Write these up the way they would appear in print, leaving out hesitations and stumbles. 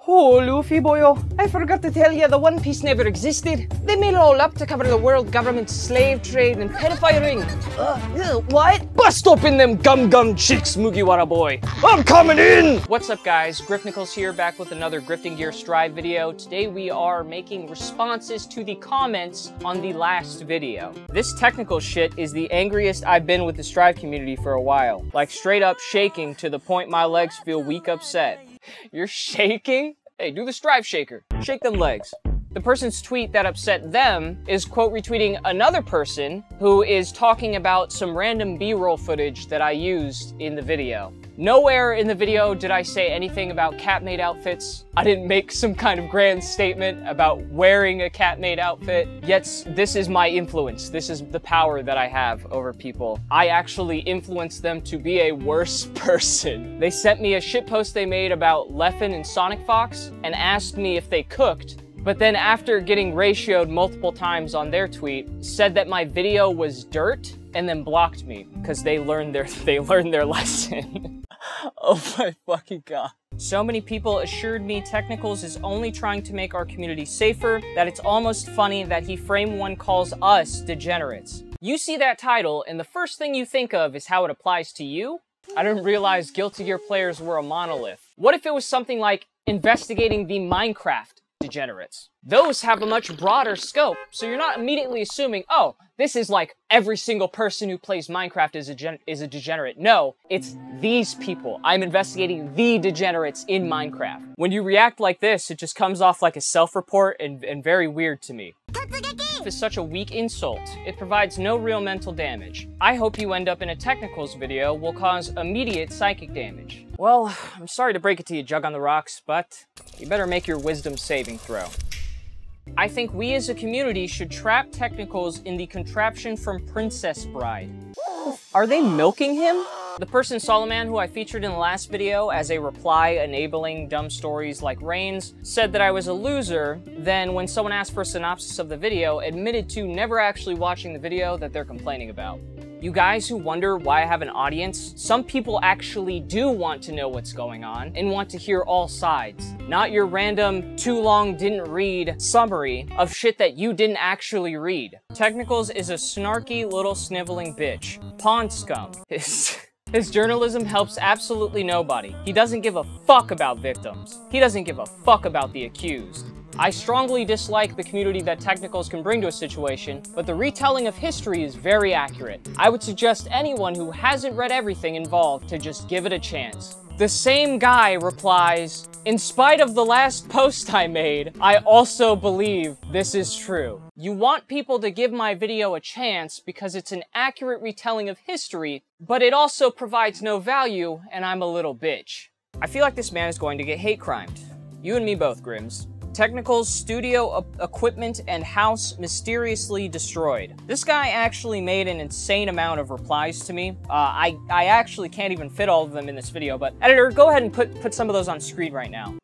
Oh, Luffy boyo, I forgot to tell you the One Piece never existed. They made it all up to cover the world government's slave trade and pedophiling. What? Bust open them gum cheeks, Mugiwara boy. I'm coming in! What's up guys, Griff Nichols here, back with another Grifting Gear Strive video. Today we are making responses to the comments on the last video. This technical shit is the angriest I've been with the Strive community for a while. Like straight up shaking to the point my legs feel weak upset. You're shaking? Hey, do the Strive shaker. Shake them legs. The person's tweet that upset them is quote retweeting another person who is talking about some random B-roll footage that I used in the video. Nowhere in the video did I say anything about cat-made outfits. I didn't make some kind of grand statement about wearing a cat-made outfit. Yet this is my influence. This is the power that I have over people. I actually influenced them to be a worse person. They sent me a shitpost they made about Leffen and Sonic Fox and asked me if they cooked. But then after getting ratioed multiple times on their tweet, said that my video was dirt and then blocked me because they learned their lesson. Oh my fucking god. So many people assured me Technicals is only trying to make our community safer, that it's almost funny that he frame one calls us degenerates. You see that title and the first thing you think of is how it applies to you? I didn't realize Guilty Gear players were a monolith. What if it was something like investigating the Minecraft degenerates? Those have a much broader scope, so you're not immediately assuming, oh, this is like every single person who plays Minecraft is a degenerate. No, it's these people. I'm investigating the degenerates in Minecraft. When you react like this, it just comes off like a self-report and very weird to me. Is such a weak insult. It provides no real mental damage. I hope you end up in a Technicals video will cause immediate psychic damage. Well, I'm sorry to break it to you, Jug on the Rocks, but you better make your wisdom saving throw. I think we as a community should trap Technicals in the contraption from Princess Bride. Are they milking him? The person Solomon, who I featured in the last video as a reply enabling dumb stories like Reigns, said that I was a loser, then when someone asked for a synopsis of the video, admitted to never actually watching the video that they're complaining about. You guys who wonder why I have an audience, some people actually do want to know what's going on and want to hear all sides, not your random too long didn't read summary of shit that you didn't actually read. Technicals is a snarky little sniveling bitch. Pond scum. His journalism helps absolutely nobody. He doesn't give a fuck about victims. He doesn't give a fuck about the accused. I strongly dislike the community that Technicals can bring to a situation, but the retelling of history is very accurate. I would suggest anyone who hasn't read everything involved to just give it a chance. The same guy replies, in spite of the last post I made, I also believe this is true. You want people to give my video a chance because it's an accurate retelling of history, but it also provides no value, and I'm a little bitch. I feel like this man is going to get hate crimed. You and me both, Grims. Technicals, studio equipment, and house mysteriously destroyed. This guy actually made an insane amount of replies to me. I actually can't even fit all of them in this video, but editor, go ahead and put some of those on screen right now.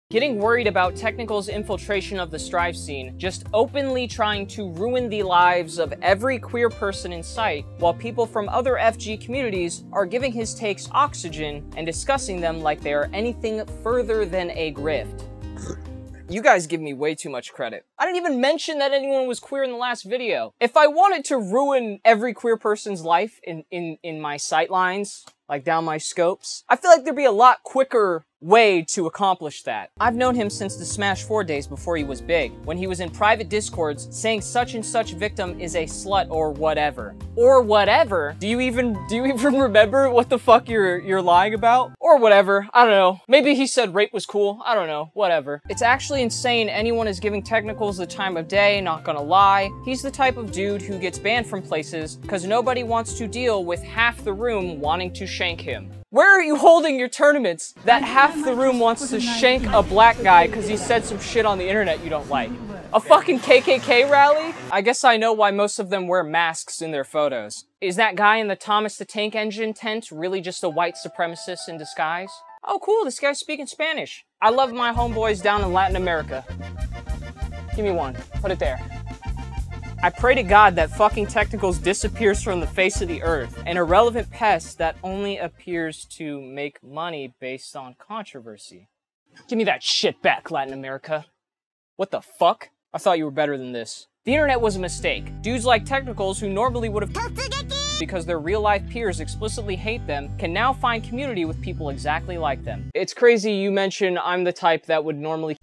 Getting worried about Technicals' infiltration of the Strive scene, just openly trying to ruin the lives of every queer person in sight, while people from other FG communities are giving his takes oxygen and discussing them like they are anything further than a grift. You guys give me way too much credit. I didn't even mention that anyone was queer in the last video. If I wanted to ruin every queer person's life in my sightlines, like down my scopes, I feel like there'd be a lot quicker way to accomplish that. I've known him since the Smash 4 days before he was big, when he was in private discords saying such and such victim is a slut or whatever. Or whatever? Do you even remember what the fuck you're lying about? Or whatever, I don't know. Maybe he said rape was cool, I don't know, whatever. It's actually insane anyone is giving Technicals the time of day, not gonna lie. He's the type of dude who gets banned from places because nobody wants to deal with half the room wanting to shank him. Where are you holding your tournaments that half the room wants to shank a black guy because he said some shit on the internet you don't like? A fucking KKK rally? I guess I know why most of them wear masks in their photos. Is that guy in the Thomas the Tank Engine tent really just a white supremacist in disguise? Oh cool, this guy's speaking Spanish. I love my homeboys down in Latin America. Give me one, put it there. I pray to God that fucking Technicals disappears from the face of the earth, an irrelevant pest that only appears to make money based on controversy. Give me that shit back, Latin America. What the fuck? I thought you were better than this. The internet was a mistake. Dudes like Technicals who normally would have because their real-life peers explicitly hate them can now find community with people exactly like them. It's crazy you mention I'm the type that would normally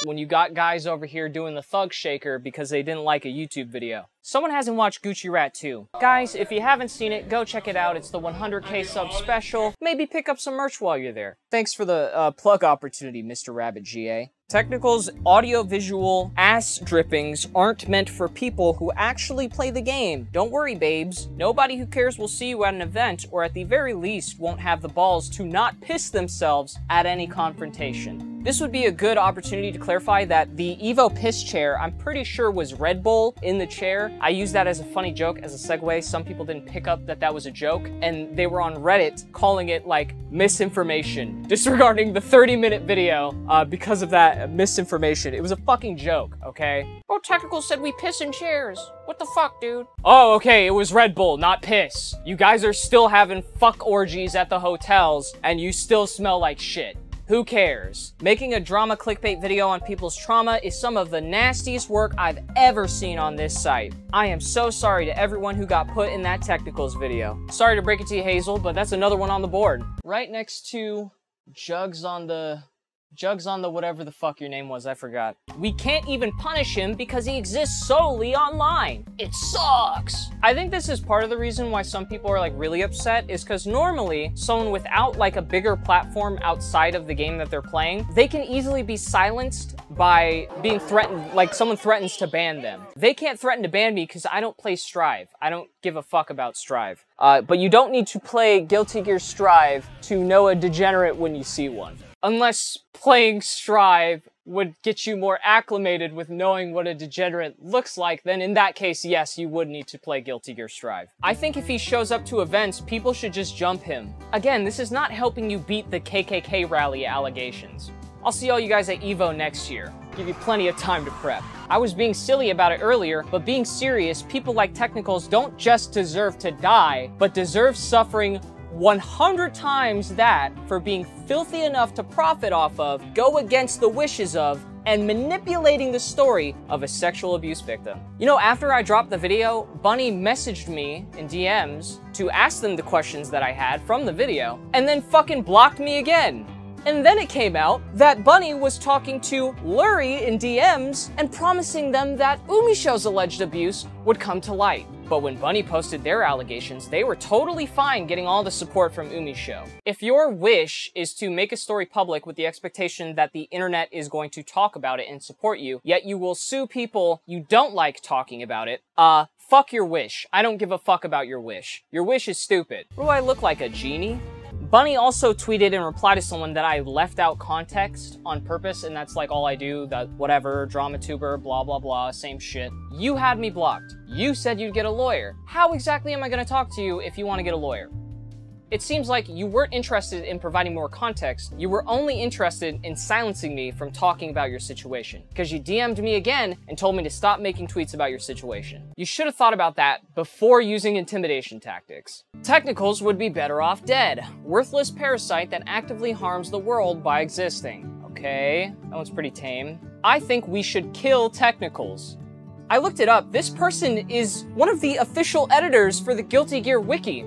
when you got guys over here doing the thug shaker because they didn't like a YouTube video. Someone hasn't watched Gucci Rat 2. Guys, if you haven't seen it, go check it out. It's the 100K sub special. Maybe pick up some merch while you're there. Thanks for the plug opportunity, Mr. Rabbit GA. Technical's audio-visual ass drippings aren't meant for people who actually play the game. Don't worry, babes. Nobody who cares will see you at an event, or at the very least, won't have the balls to not piss themselves at any confrontation. This would be a good opportunity to clarify that the Evo piss chair, I'm pretty sure was Red Bull in the chair. I used that as a funny joke, as a segue. Some people didn't pick up that that was a joke, and they were on Reddit calling it, like, misinformation, disregarding the 30-minute video because of that misinformation. It was a fucking joke, okay? Oh, Technical said we piss in chairs. What the fuck, dude? Oh, okay, it was Red Bull, not piss. You guys are still having fuck orgies at the hotels, and you still smell like shit. Who cares? Making a drama clickbait video on people's trauma is some of the nastiest work I've ever seen on this site. I am so sorry to everyone who got put in that Technicals video. Sorry to break it to you, Hazel, but that's another one on the board. Right next to Jugs on the whatever the fuck your name was, I forgot. We can't even punish him because he exists solely online. It sucks. I think this is part of the reason why some people are like really upset is because normally someone without like a bigger platform outside of the game that they're playing, they can easily be silenced by being threatened, like someone threatens to ban them. They can't threaten to ban me because I don't play Strive. I don't give a fuck about Strive. But you don't need to play Guilty Gear Strive to know a degenerate when you see one. Unless playing Strive would get you more acclimated with knowing what a degenerate looks like, then in that case, yes, you would need to play Guilty Gear Strive. I think if he shows up to events, people should just jump him. Again, this is not helping you beat the KKK rally allegations. I'll see all you guys at EVO next year. Give you plenty of time to prep. I was being silly about it earlier, but being serious, people like Technicals don't just deserve to die, but deserve suffering 100 times that for being filthy enough to profit off of, go against the wishes of, and manipulating the story of a sexual abuse victim. You know, after I dropped the video, Bunny messaged me in DMs to ask them the questions that I had from the video, and then fucking blocked me again. And then it came out that Bunny was talking to Lurie in DMs and promising them that Umisho's alleged abuse would come to light. But when Bunny posted their allegations, they were totally fine getting all the support from Umisho. If your wish is to make a story public with the expectation that the internet is going to talk about it and support you, yet you will sue people you don't like talking about it, fuck your wish. I don't give a fuck about your wish. Your wish is stupid. What do I look like, a genie? Bunny also tweeted in reply to someone that I left out context on purpose, and that's like all I do, that whatever, drama tuber, blah blah blah, same shit. You had me blocked. You said you'd get a lawyer. How exactly am I gonna talk to you if you want to get a lawyer? It seems like you weren't interested in providing more context. You were only interested in silencing me from talking about your situation, because you DM'd me again and told me to stop making tweets about your situation. You should have thought about that before using intimidation tactics. Technicals would be better off dead. Worthless parasite that actively harms the world by existing. Okay, that one's pretty tame. I think we should kill Technicals. I looked it up. This person is one of the official editors for the Guilty Gear Wiki.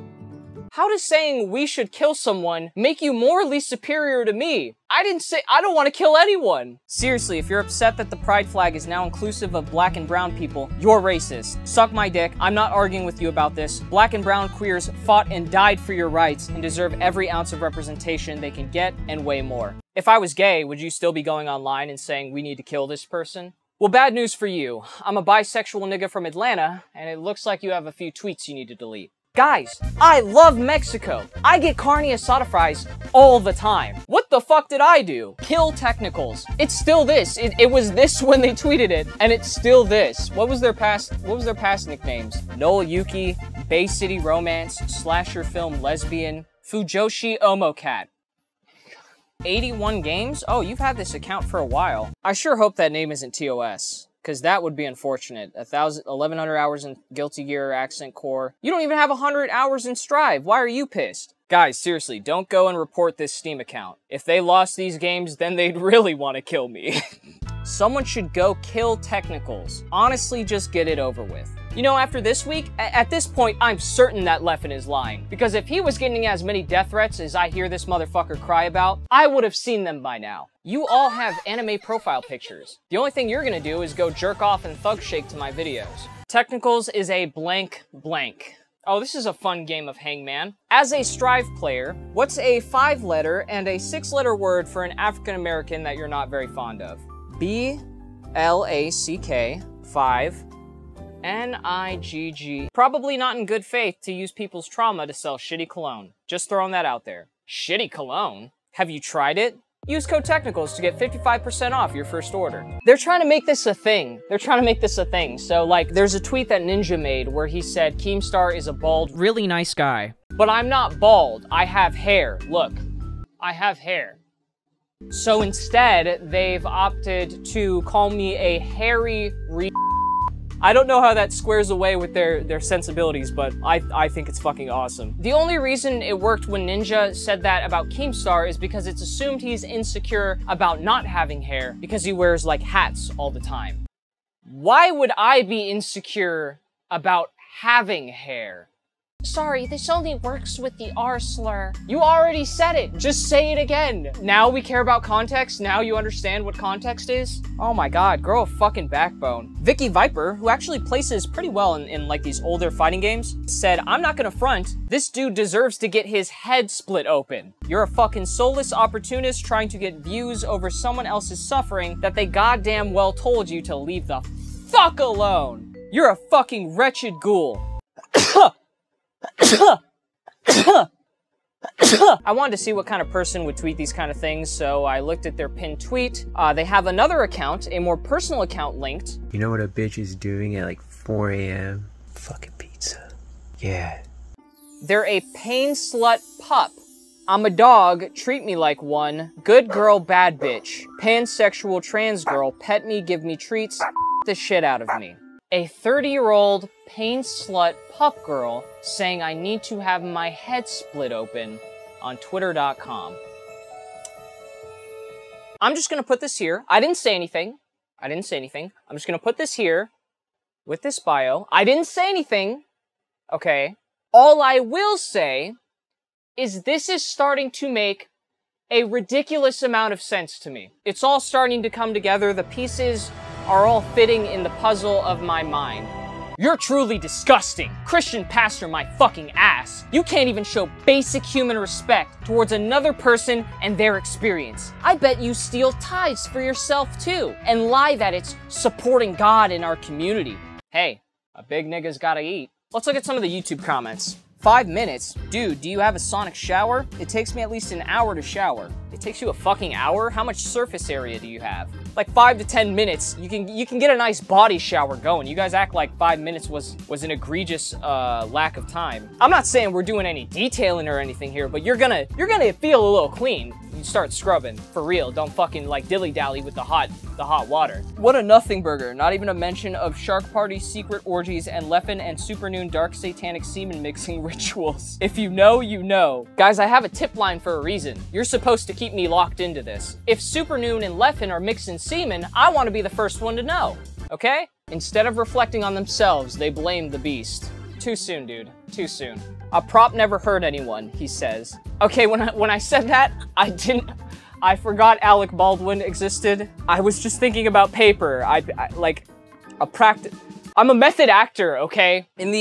How does saying we should kill someone make you morally superior to me? I didn't say I don't want to kill anyone. Seriously, if you're upset that the pride flag is now inclusive of black and brown people, you're racist. Suck my dick. I'm not arguing with you about this. Black and brown queers fought and died for your rights and deserve every ounce of representation they can get and way more. If I was gay, would you still be going online and saying we need to kill this person? Well, bad news for you. I'm a bisexual nigga from Atlanta, and it looks like you have a few tweets you need to delete. Guys, I love Mexico. I get carne asada fries all the time. What the fuck did I do? Kill Technicals. It's still this. It was this when they tweeted it, and it's still this. What was their past nicknames? Noel Yuki, Bay City Romance, Slasher Film Lesbian, Fujoshi Omocat. 81 games? Oh, you've had this account for a while. I sure hope that name isn't TOS. Because that would be unfortunate. 1,100 hours in Guilty Gear Accent Core. You don't even have 100 hours in Strive. Why are you pissed? Guys, seriously, don't go and report this Steam account. If they lost these games, then they'd really want to kill me. Someone should go kill Technicals. Honestly, just get it over with. You know, after this week, at this point, I'm certain that Leffen is lying. Because if he was getting as many death threats as I hear this motherfucker cry about, I would have seen them by now. You all have anime profile pictures. The only thing you're gonna do is go jerk off and thug shake to my videos. Technicals is a blank blank. Oh, this is a fun game of Hangman. As a Strive player, what's a 5-letter and a 6-letter word for an African American that you're not very fond of? B-L-A-C-K, 5, N-I-G-G. Probably not in good faith to use people's trauma to sell shitty cologne. Just throwing that out there. Shitty cologne? Have you tried it? Use code Technicals to get 55% off your first order. They're trying to make this a thing. So, like, there's a tweet that Ninja made where he said, Keemstar is a bald, really nice guy. But I'm not bald. I have hair. Look, I have hair. So instead, they've opted to call me a hairy I don't know how that squares away with their sensibilities, but I think it's fucking awesome. The only reason it worked when Ninja said that about Keemstar is because it's assumed he's insecure about not having hair because he wears, like, hats all the time. Why would I be insecure about having hair? Sorry, this only works with the R slur. You already said it. Just say it again. Now we care about context? Now you understand what context is? Oh my god, grow a fucking backbone. Vicky Viper, who actually places pretty well in like these older fighting games, said, I'm not gonna front. This dude deserves to get his head split open. You're a fucking soulless opportunist trying to get views over someone else's suffering that they goddamn well told you to leave the fuck alone. You're a fucking wretched ghoul. I wanted to see what kind of person would tweet these kind of things, so I looked at their pinned tweet. They have another account, a more personal account linked. You know what a bitch is doing at like 4 a.m.? Fucking pizza. Yeah. They're a pain slut pup. I'm a dog, treat me like one. Good girl, bad bitch. Pansexual trans girl, pet me, give me treats, the shit out of me. A 30-year-old pain slut pup girl saying I need to have my head split open on twitter.com. I'm just gonna put this here. I didn't say anything. I'm just gonna put this here with this bio. I didn't say anything, okay? All I will say is this is starting to make a ridiculous amount of sense to me. It's all starting to come together. The pieces are all fitting in the puzzle of my mind. You're truly disgusting. Christian pastor my fucking ass. You can't even show basic human respect towards another person and their experience. I bet you steal tithes for yourself too, and lie that it's supporting God in our community. Hey, a big nigga's gotta eat. Let's look at some of the YouTube comments. 5 minutes? Dude, do you have a sonic shower? It takes me at least an hour to shower. It takes you a fucking hour? How much surface area do you have? Like 5 to 10 minutes, you can get a nice body shower going. You guys act like 5 minutes was an egregious lack of time. I'm not saying we're doing any detailing or anything here, but you're gonna feel a little clean. You start scrubbing, for real. Don't fucking like dilly-dally with the hot water. What a nothing burger. Not even a mention of Shark Party secret orgies and Leffen and Supernoon dark satanic semen mixing rituals. If you know, you know. Guys, I have a tip line for a reason. You're supposed to keep me locked into this. If Supernoon and Leffen are mixing semen, I want to be the first one to know, okay? Instead of reflecting on themselves, they blame the beast. Too soon, dude. Too soon. A prop never hurt anyone, he says. Okay, when I said that, I forgot Alec Baldwin existed. I was just thinking about paper. I'm a method actor, okay? In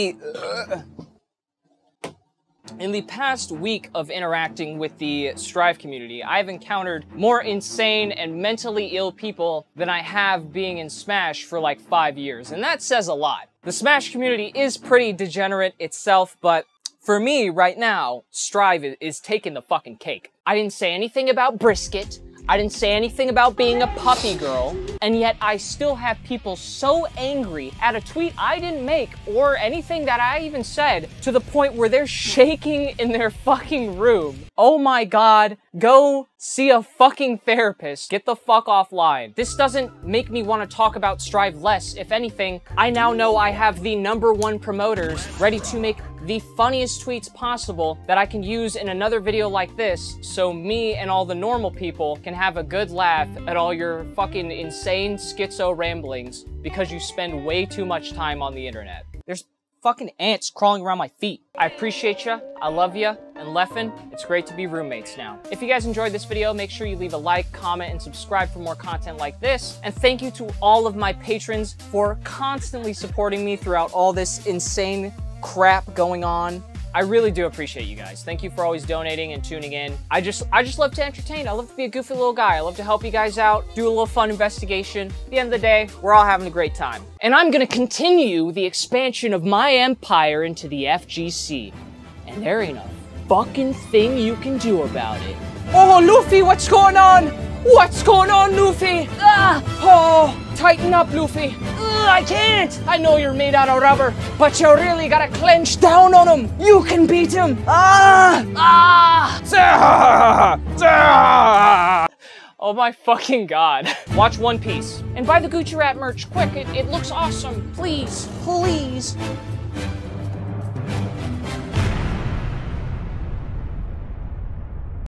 the past week of interacting with the Strive community, I've encountered more insane and mentally ill people than I have being in Smash for like 5 years, and that says a lot. The Smash community is pretty degenerate itself, but for me, right now, Strive is taking the fucking cake. I didn't say anything about brisket. I didn't say anything about being a puppy girl, and yet I still have people so angry at a tweet I didn't make or anything that I even said to the point where they're shaking in their fucking room. Oh my god, go see a fucking therapist. Get the fuck offline. This doesn't make me want to talk about Strive less. If anything, I now know I have the #1 promoters ready to make the funniest tweets possible that I can use in another video like this, so me and all the normal people can have a good laugh at all your fucking insane schizo ramblings because you spend way too much time on the internet. There's fucking ants crawling around my feet. I appreciate ya, I love ya, and Leffen, it's great to be roommates now. If you guys enjoyed this video, make sure you leave a like, comment, and subscribe for more content like this. And thank you to all of my patrons for constantly supporting me throughout all this insane crap going on. I really do appreciate you guys. Thank you for always donating and tuning in. I just love to entertain. I love to be a goofy little guy. I love to help you guys out, do a little fun investigation. At the end of the day, we're all having a great time. And I'm gonna continue the expansion of my empire into the FGC. And there ain't a fucking thing you can do about it. Oh, Luffy, what's going on? What's going on, Luffy? Ah! Oh, tighten up, Luffy. Ugh, I can't. I know you're made out of rubber, but you really gotta clench down on him. You can beat him. Ah! Ah! Oh my fucking god. Watch One Piece. And buy the Gucci Rat merch, quick. It looks awesome. Please, please.